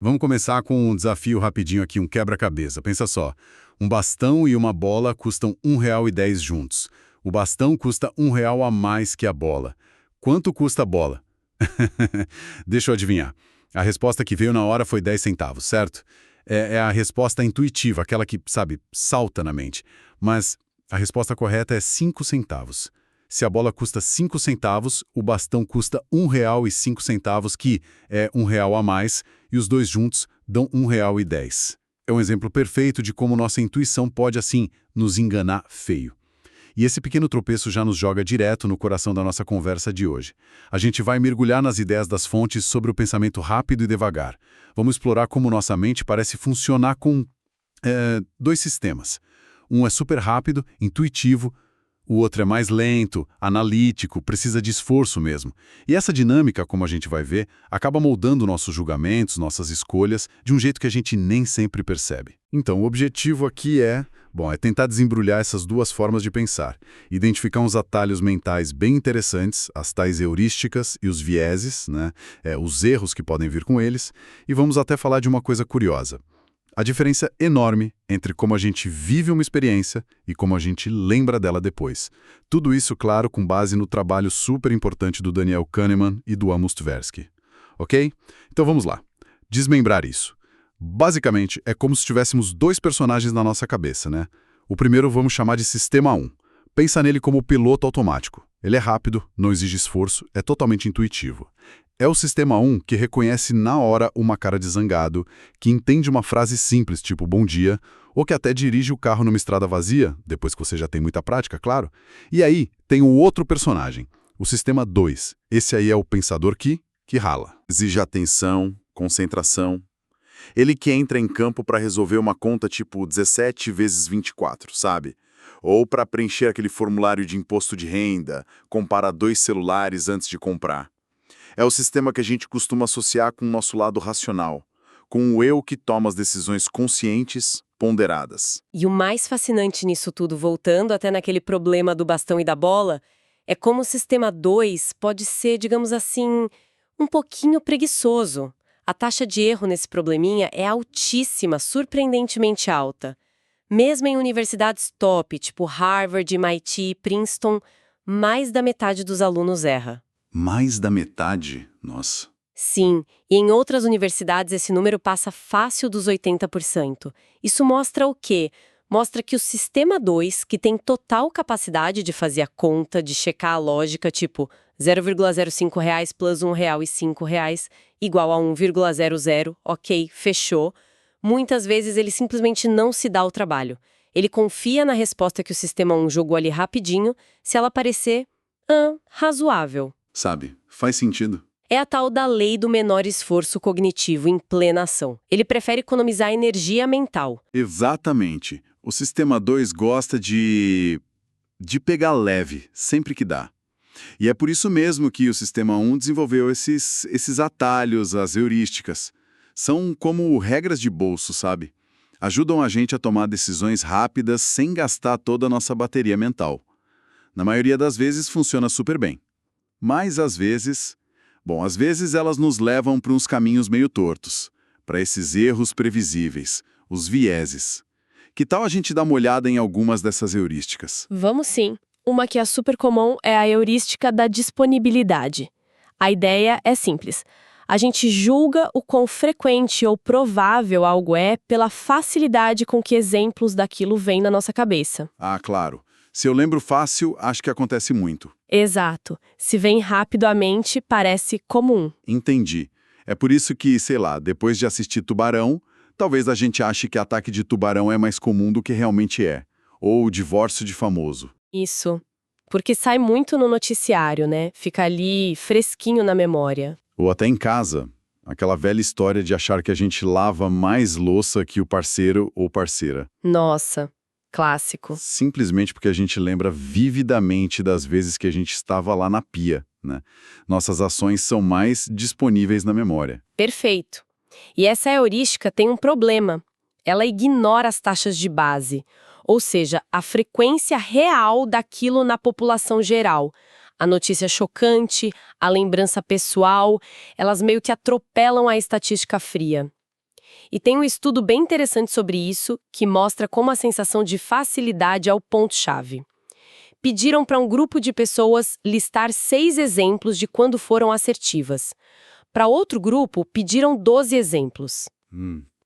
Vamos começar com um desafio rapidinho aqui, um quebra-cabeça. Pensa só, um bastão e uma bola custam R$ 1,10 juntos. O bastão custa R$ 1 a mais que a bola. Quanto custa a bola? Deixa eu adivinhar. A resposta que veio na hora foi 10 centavos, certo? É a resposta intuitiva, aquela que, sabe, salta na mente. Mas a resposta correta é 5 centavos. Se a bola custa 5 centavos, o bastão custa R$ 1,05, que é R$ 1 a mais, e os dois juntos dão R$ 1,10. É um exemplo perfeito de como nossa intuição pode, assim, nos enganar feio. E esse pequeno tropeço já nos joga direto no coração da nossa conversa de hoje. A gente vai mergulhar nas ideias das fontes sobre o pensamento rápido e devagar. Vamos explorar como nossa mente parece funcionar com dois sistemas. Um é super rápido, intuitivo, o outro é mais lento, analítico, precisa de esforço mesmo. E essa dinâmica, como a gente vai ver, acaba moldando nossos julgamentos, nossas escolhas, de um jeito que a gente nem sempre percebe. Então, o objetivo aqui é tentar desembrulhar essas duas formas de pensar, identificar uns atalhos mentais bem interessantes, as tais heurísticas e os vieses, né? Os erros que podem vir com eles, e vamos até falar de uma coisa curiosa. A diferença enorme entre como a gente vive uma experiência e como a gente lembra dela depois. Tudo isso, claro, com base no trabalho super importante do Daniel Kahneman e do Amos Tversky. Ok? Então vamos lá. Desmembrar isso. Basicamente, é como se tivéssemos dois personagens na nossa cabeça, né? O primeiro vamos chamar de Sistema 1. Pensa nele como piloto automático. Ele é rápido, não exige esforço, é totalmente intuitivo. É o Sistema 1 que reconhece na hora uma cara de zangado, que entende uma frase simples, tipo bom dia, ou que até dirige o carro numa estrada vazia, depois que você já tem muita prática, claro. E aí tem o outro personagem, o Sistema 2. Esse aí é o pensador que rala. Exige atenção, concentração. Ele que entra em campo para resolver uma conta tipo 17 vezes 24, sabe? Ou para preencher aquele formulário de imposto de renda, comparar dois celulares antes de comprar. É o sistema que a gente costuma associar com o nosso lado racional, com o eu que toma as decisões conscientes, ponderadas. E o mais fascinante nisso tudo, voltando até naquele problema do bastão e da bola, é como o sistema 2 pode ser, digamos assim, um pouquinho preguiçoso. A taxa de erro nesse probleminha é altíssima, surpreendentemente alta. Mesmo em universidades top, tipo Harvard, MIT, Princeton, mais da metade dos alunos erra. Mais da metade? Nossa. Sim, e em outras universidades esse número passa fácil dos 80%. Isso mostra o quê? Mostra que o sistema 2, que tem total capacidade de fazer a conta, de checar a lógica, tipo R$ 0,05 plus R$ 1,05 igual a 1,00, ok, fechou. Muitas vezes ele simplesmente não se dá o trabalho. Ele confia na resposta que o sistema 1 jogou ali rapidinho, se ela parecer razoável. Sabe, faz sentido. É a tal da lei do menor esforço cognitivo em plena ação. Ele prefere economizar energia mental. Exatamente. O sistema 2 gosta de pegar leve, sempre que dá. E é por isso mesmo que o sistema 1 desenvolveu esses atalhos, as heurísticas. São como regras de bolso, sabe? Ajudam a gente a tomar decisões rápidas sem gastar toda a nossa bateria mental. Na maioria das vezes funciona super bem. Mas às vezes elas nos levam para uns caminhos meio tortos, para esses erros previsíveis, os vieses. Que tal a gente dar uma olhada em algumas dessas heurísticas? Vamos sim. Uma que é super comum é a heurística da disponibilidade. A ideia é simples. A gente julga o quão frequente ou provável algo é pela facilidade com que exemplos daquilo vêm na nossa cabeça. Ah, claro. Se eu lembro fácil, acho que acontece muito. Exato. Se vem rápido à mente, parece comum. Entendi. É por isso que, sei lá, depois de assistir Tubarão, talvez a gente ache que ataque de tubarão é mais comum do que realmente é. Ou divórcio de famoso. Isso. Porque sai muito no noticiário, né? Fica ali fresquinho na memória. Ou até em casa. Aquela velha história de achar que a gente lava mais louça que o parceiro ou parceira. Nossa, clássico. Simplesmente porque a gente lembra vividamente das vezes que a gente estava lá na pia, né? Nossas ações são mais disponíveis na memória. Perfeito. E essa heurística tem um problema. Ela ignora as taxas de base, ou seja, a frequência real daquilo na população geral. A notícia chocante, a lembrança pessoal, elas meio que atropelam a estatística fria. E tem um estudo bem interessante sobre isso, que mostra como a sensação de facilidade é o ponto-chave. Pediram para um grupo de pessoas listar 6 exemplos de quando foram assertivas. Para outro grupo, pediram 12 exemplos.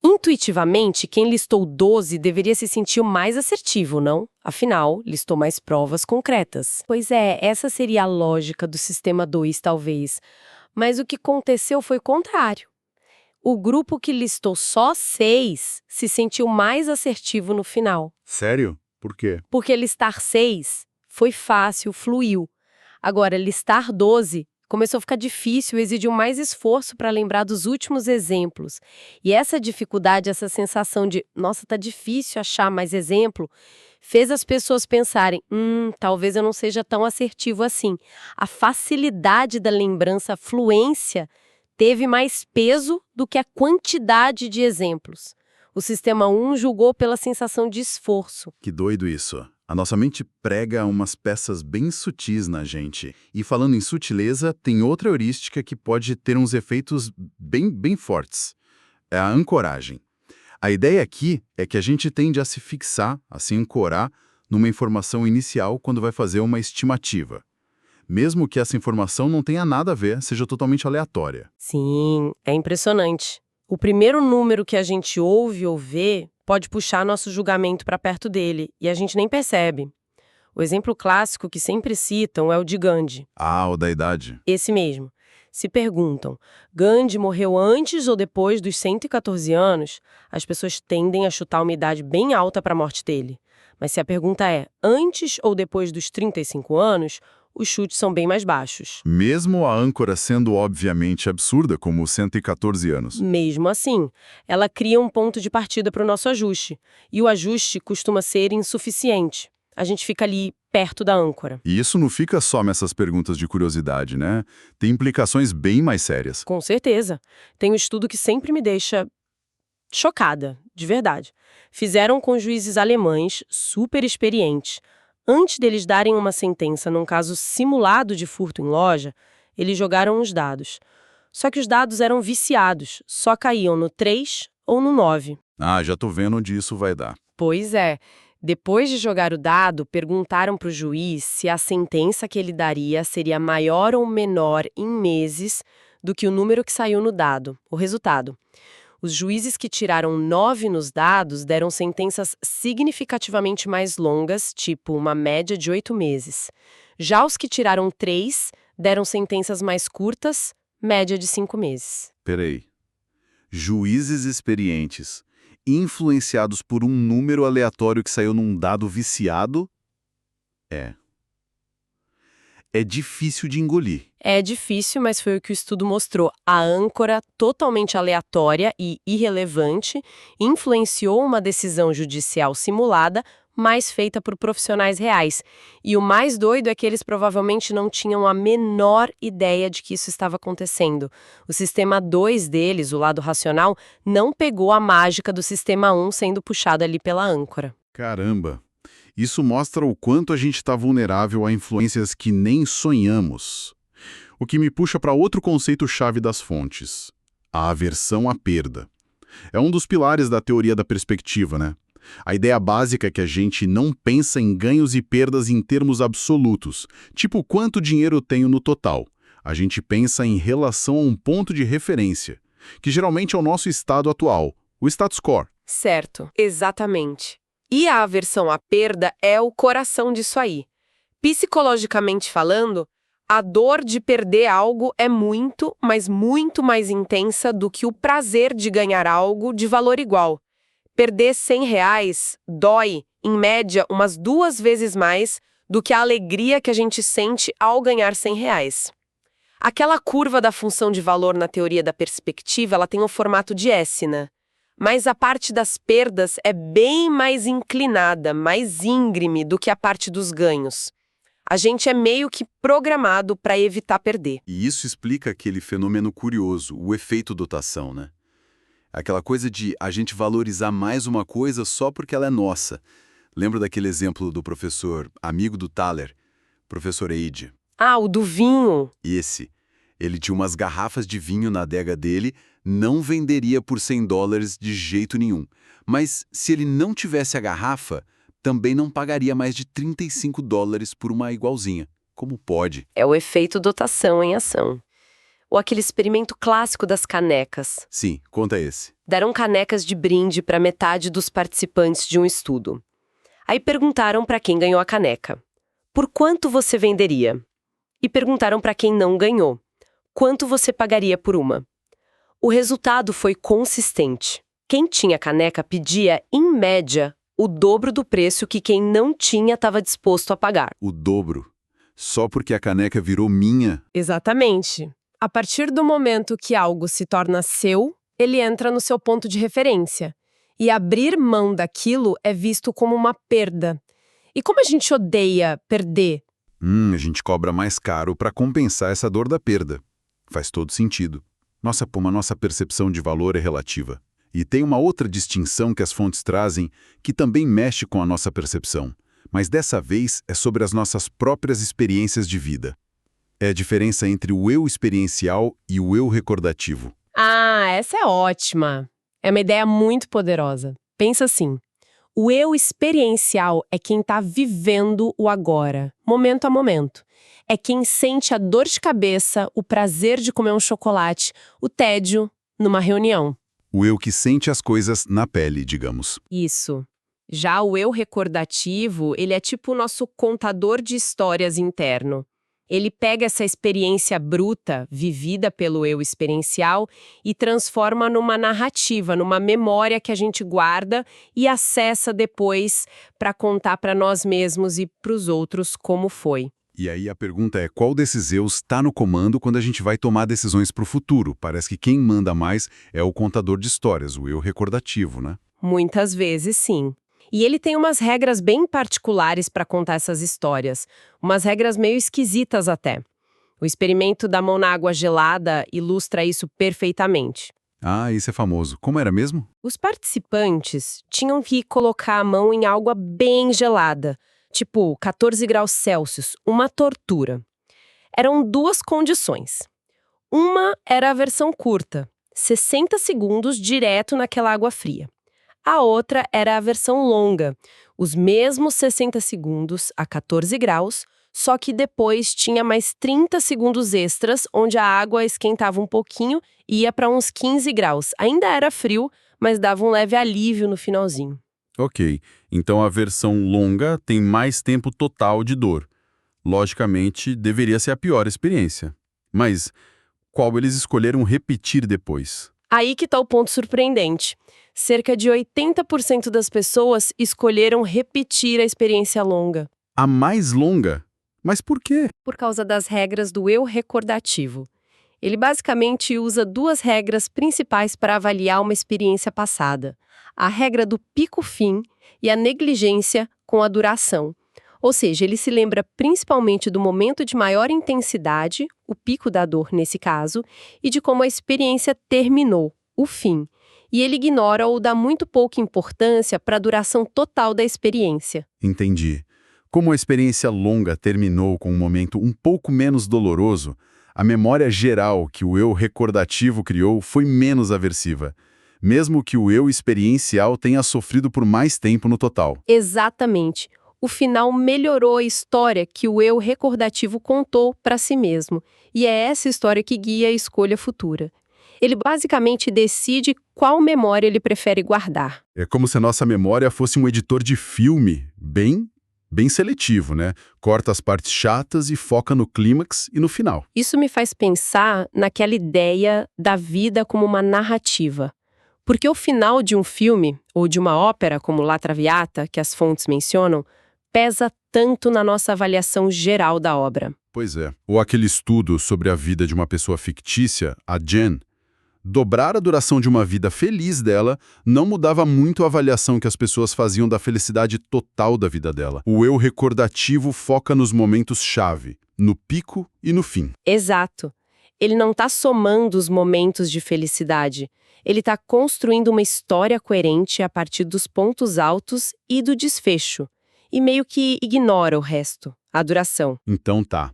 Intuitivamente, quem listou 12 deveria se sentir o mais assertivo, não? Afinal, listou mais provas concretas. Pois é, essa seria a lógica do sistema 2, talvez. Mas o que aconteceu foi o contrário. O grupo que listou só 6 se sentiu mais assertivo no final. Sério? Por quê? Porque listar 6 foi fácil, fluiu. Agora, listar 12 começou a ficar difícil, exigiu mais esforço para lembrar dos últimos exemplos. E essa dificuldade, essa sensação de, nossa, tá difícil achar mais exemplo, fez as pessoas pensarem, talvez eu não seja tão assertivo assim. A facilidade da lembrança, a fluência, teve mais peso do que a quantidade de exemplos. O sistema 1 julgou pela sensação de esforço. Que doido isso. A nossa mente prega umas peças bem sutis na gente. E falando em sutileza, tem outra heurística que pode ter uns efeitos bem fortes. É a ancoragem. A ideia aqui é que a gente tende a se fixar, a se ancorar, numa informação inicial quando vai fazer uma estimativa. Mesmo que essa informação não tenha nada a ver, seja totalmente aleatória. Sim, é impressionante. O primeiro número que a gente ouve ou vê pode puxar nosso julgamento para perto dele, e a gente nem percebe. O exemplo clássico que sempre citam é o de Gandhi. Ah, o da idade. Esse mesmo. Se perguntam, Gandhi morreu antes ou depois dos 114 anos? As pessoas tendem a chutar uma idade bem alta para a morte dele. Mas se a pergunta é antes ou depois dos 35 anos, os chutes são bem mais baixos. Mesmo a âncora sendo obviamente absurda, como 114 anos. Mesmo assim, ela cria um ponto de partida para o nosso ajuste. E o ajuste costuma ser insuficiente. A gente fica ali perto da âncora. E isso não fica só nessas perguntas de curiosidade, né? Tem implicações bem mais sérias. Com certeza. Tem um estudo que sempre me deixa chocada, de verdade. Fizeram com juízes alemães super experientes. Antes deles darem uma sentença num caso simulado de furto em loja, eles jogaram os dados. Só que os dados eram viciados, só caíam no 3 ou no 9. Ah, já tô vendo onde isso vai dar. Pois é. Depois de jogar o dado, perguntaram para o juiz se a sentença que ele daria seria maior ou menor em meses do que o número que saiu no dado, o resultado. Os juízes que tiraram 9 nos dados deram sentenças significativamente mais longas, tipo uma média de 8 meses. Já os que tiraram 3 deram sentenças mais curtas, média de 5 meses. Peraí. Juízes experientes, influenciados por um número aleatório que saiu num dado viciado? É difícil de engolir. É difícil, mas foi o que o estudo mostrou. A âncora, totalmente aleatória e irrelevante, influenciou uma decisão judicial simulada, mas feita por profissionais reais. E o mais doido é que eles provavelmente não tinham a menor ideia de que isso estava acontecendo. O sistema 2 deles, o lado racional, não pegou a mágica do sistema 1 sendo puxado ali pela âncora. Caramba! Isso mostra o quanto a gente está vulnerável a influências que nem sonhamos. O que me puxa para outro conceito-chave das fontes: a aversão à perda. É um dos pilares da teoria da perspectiva, né? A ideia básica é que a gente não pensa em ganhos e perdas em termos absolutos, tipo quanto dinheiro eu tenho no total. A gente pensa em relação a um ponto de referência, que geralmente é o nosso estado atual, o status quo. Certo, exatamente. E a aversão à perda é o coração disso aí. Psicologicamente falando, a dor de perder algo é muito, mas muito mais intensa do que o prazer de ganhar algo de valor igual. Perder R$100 dói, em média, umas 2 vezes mais do que a alegria que a gente sente ao ganhar R$100. Aquela curva da função de valor na teoria da perspectiva, ela tem o formato de S, né? Mas a parte das perdas é bem mais inclinada, mais íngreme do que a parte dos ganhos. A gente é meio que programado para evitar perder. E isso explica aquele fenômeno curioso, o efeito dotação, né? Aquela coisa de a gente valorizar mais uma coisa só porque ela é nossa. Lembra daquele exemplo do professor amigo do Thaler, professor Eide? Ah, o do vinho. Esse. Ele tinha umas garrafas de vinho na adega dele, não venderia por $100 de jeito nenhum. Mas se ele não tivesse a garrafa, também não pagaria mais de $35 por uma igualzinha. Como pode? É o efeito dotação em ação. Ou aquele experimento clássico das canecas. Sim, conta esse. Deram canecas de brinde para metade dos participantes de um estudo. Aí perguntaram para quem ganhou a caneca: por quanto você venderia? E perguntaram para quem não ganhou: quanto você pagaria por uma? O resultado foi consistente. Quem tinha caneca pedia, em média, o dobro do preço que quem não tinha estava disposto a pagar. O dobro. Só porque a caneca virou minha? Exatamente. A partir do momento que algo se torna seu, ele entra no seu ponto de referência. E abrir mão daquilo é visto como uma perda. E como a gente odeia perder? A gente cobra mais caro para compensar essa dor da perda. Faz todo sentido. Nossa percepção de valor é relativa. E tem uma outra distinção que as fontes trazem que também mexe com a nossa percepção. Mas dessa vez é sobre as nossas próprias experiências de vida. É a diferença entre o eu experiencial e o eu recordativo. Ah, essa é ótima. É uma ideia muito poderosa. Pensa assim: o eu experiencial é quem está vivendo o agora, momento a momento. É quem sente a dor de cabeça, o prazer de comer um chocolate, o tédio numa reunião. O eu que sente as coisas na pele, digamos. Isso. Já o eu recordativo, ele é tipo o nosso contador de histórias interno. Ele pega essa experiência bruta, vivida pelo eu experiencial, e transforma numa narrativa, numa memória que a gente guarda e acessa depois para contar para nós mesmos e para os outros como foi. E aí a pergunta é, qual desses eus está no comando quando a gente vai tomar decisões para o futuro? Parece que quem manda mais é o contador de histórias, o eu recordativo, né? Muitas vezes, sim. E ele tem umas regras bem particulares para contar essas histórias, umas regras meio esquisitas até. O experimento da mão na água gelada ilustra isso perfeitamente. Ah, isso é famoso. Como era mesmo? Os participantes tinham que colocar a mão em água bem gelada, tipo 14 graus Celsius, uma tortura. Eram duas condições. Uma era a versão curta, 60 segundos direto naquela água fria. A outra era a versão longa, os mesmos 60 segundos a 14 graus, só que depois tinha mais 30 segundos extras, onde a água esquentava um pouquinho e ia para uns 15 graus. Ainda era frio, mas dava um leve alívio no finalzinho. Ok, então a versão longa tem mais tempo total de dor. Logicamente, deveria ser a pior experiência. Mas qual eles escolheram repetir depois? Aí que está o ponto surpreendente. Cerca de 80% das pessoas escolheram repetir a experiência longa. A mais longa? Mas por quê? Por causa das regras do eu recordativo. Ele basicamente usa duas regras principais para avaliar uma experiência passada: a regra do pico-fim e a negligência com a duração. Ou seja, ele se lembra principalmente do momento de maior intensidade, o pico da dor nesse caso, e de como a experiência terminou, o fim. E ele ignora ou dá muito pouca importância para a duração total da experiência. Entendi. Como a experiência longa terminou com um momento um pouco menos doloroso, a memória geral que o eu recordativo criou foi menos aversiva, mesmo que o eu experiencial tenha sofrido por mais tempo no total. Exatamente. O final melhorou a história que o eu recordativo contou para si mesmo. E é essa história que guia a escolha futura. Ele basicamente decide qual memória ele prefere guardar. É como se a nossa memória fosse um editor de filme, bem seletivo, né? Corta as partes chatas e foca no clímax e no final. Isso me faz pensar naquela ideia da vida como uma narrativa. Porque o final de um filme, ou de uma ópera como La Traviata, que as fontes mencionam, pesa tanto na nossa avaliação geral da obra. Pois é. Ou aquele estudo sobre a vida de uma pessoa fictícia, a Jen. Dobrar a duração de uma vida feliz dela não mudava muito a avaliação que as pessoas faziam da felicidade total da vida dela. O eu recordativo foca nos momentos-chave, no pico e no fim. Exato. Ele não está somando os momentos de felicidade. Ele está construindo uma história coerente a partir dos pontos altos e do desfecho. E meio que ignora o resto, a duração. Então tá.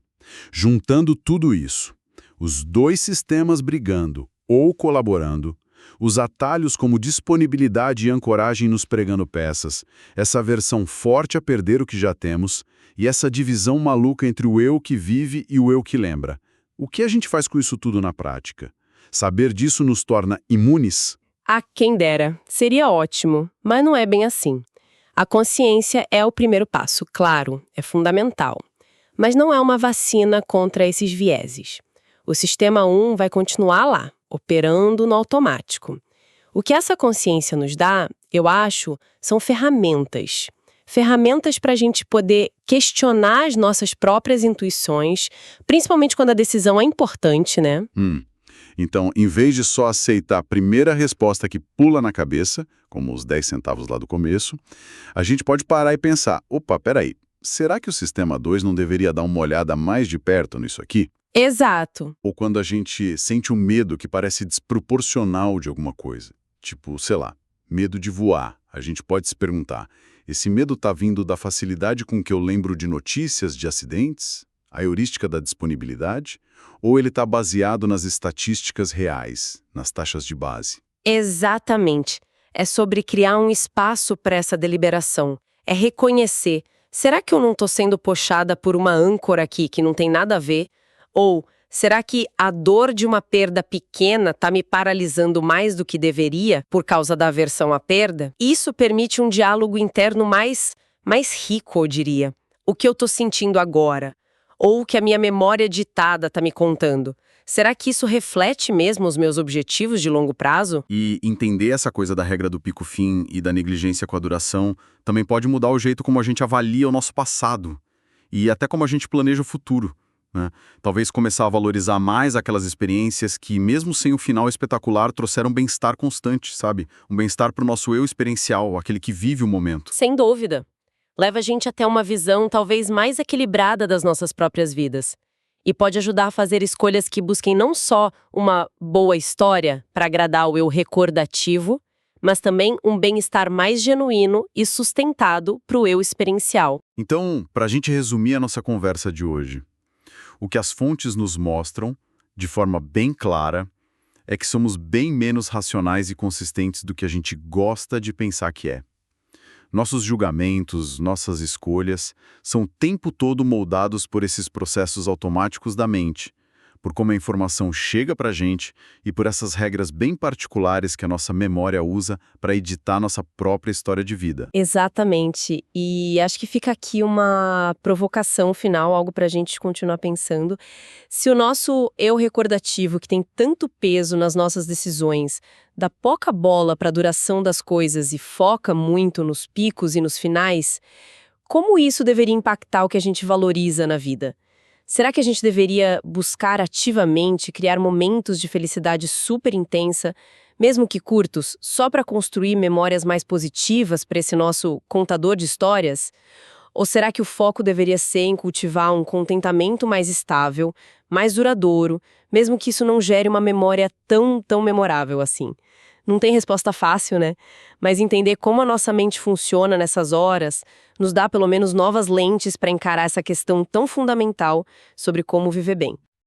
Juntando tudo isso, Os dois sistemas brigando ou colaborando, os atalhos como disponibilidade e ancoragem nos pregando peças, essa aversão forte a perder o que já temos e essa divisão maluca entre o eu que vive e o eu que lembra. O que a gente faz com isso tudo na prática? Saber disso nos torna imunes? A quem dera. Seria ótimo, mas não é bem assim. A consciência é o primeiro passo, claro, é fundamental. Mas não é uma vacina contra esses vieses. O sistema 1 vai continuar lá, operando no automático. O que essa consciência nos dá, eu acho, são ferramentas. Ferramentas para a gente poder questionar as nossas próprias intuições, principalmente quando a decisão é importante, né? Então, em vez de só aceitar a primeira resposta que pula na cabeça, como os 10 centavos lá do começo, a gente pode parar e pensar, opa, peraí, será que o sistema 2 não deveria dar uma olhada mais de perto nisso aqui? Exato. Ou quando a gente sente um medo que parece desproporcional de alguma coisa, tipo, sei lá, medo de voar, a gente pode se perguntar, esse medo está vindo da facilidade com que eu lembro de notícias de acidentes? A heurística da disponibilidade? Ou ele está baseado nas estatísticas reais, nas taxas de base? Exatamente. É sobre criar um espaço para essa deliberação. É reconhecer, será que eu não estou sendo puxada por uma âncora aqui que não tem nada a ver? Ou será que a dor de uma perda pequena está me paralisando mais do que deveria por causa da aversão à perda? Isso permite um diálogo interno mais rico, eu diria. O que eu estou sentindo agora? Ou o que a minha memória ditada está me contando? Será que isso reflete mesmo os meus objetivos de longo prazo? E entender essa coisa da regra do pico-fim e da negligência com a duração também pode mudar o jeito como a gente avalia o nosso passado e até como a gente planeja o futuro, né? Talvez começar a valorizar mais aquelas experiências que, mesmo sem o final espetacular, trouxeram bem-estar constante, sabe? Um bem-estar para o nosso eu experiencial, aquele que vive o momento. Sem dúvida. Leva a gente até uma visão talvez mais equilibrada das nossas próprias vidas. E pode ajudar a fazer escolhas que busquem não só uma boa história para agradar o eu recordativo, mas também um bem-estar mais genuíno e sustentado para o eu experiencial. Então, para a gente resumir a nossa conversa de hoje, o que as fontes nos mostram, de forma bem clara, é que somos bem menos racionais e consistentes do que a gente gosta de pensar que é. Nossos julgamentos, nossas escolhas, são o tempo todo moldados por esses processos automáticos da mente, por como a informação chega para a gente e por essas regras bem particulares que a nossa memória usa para editar nossa própria história de vida. Exatamente. E acho que fica aqui uma provocação final, algo para a gente continuar pensando. Se o nosso eu recordativo, que tem tanto peso nas nossas decisões, dá pouca bola para a duração das coisas e foca muito nos picos e nos finais, como isso deveria impactar o que a gente valoriza na vida? Será que a gente deveria buscar ativamente criar momentos de felicidade super intensa, mesmo que curtos, só para construir memórias mais positivas para esse nosso contador de histórias? Ou será que o foco deveria ser em cultivar um contentamento mais estável, mais duradouro, mesmo que isso não gere uma memória tão memorável assim? Não tem resposta fácil, né? Mas entender como a nossa mente funciona nessas horas nos dá pelo menos novas lentes para encarar essa questão tão fundamental sobre como viver bem.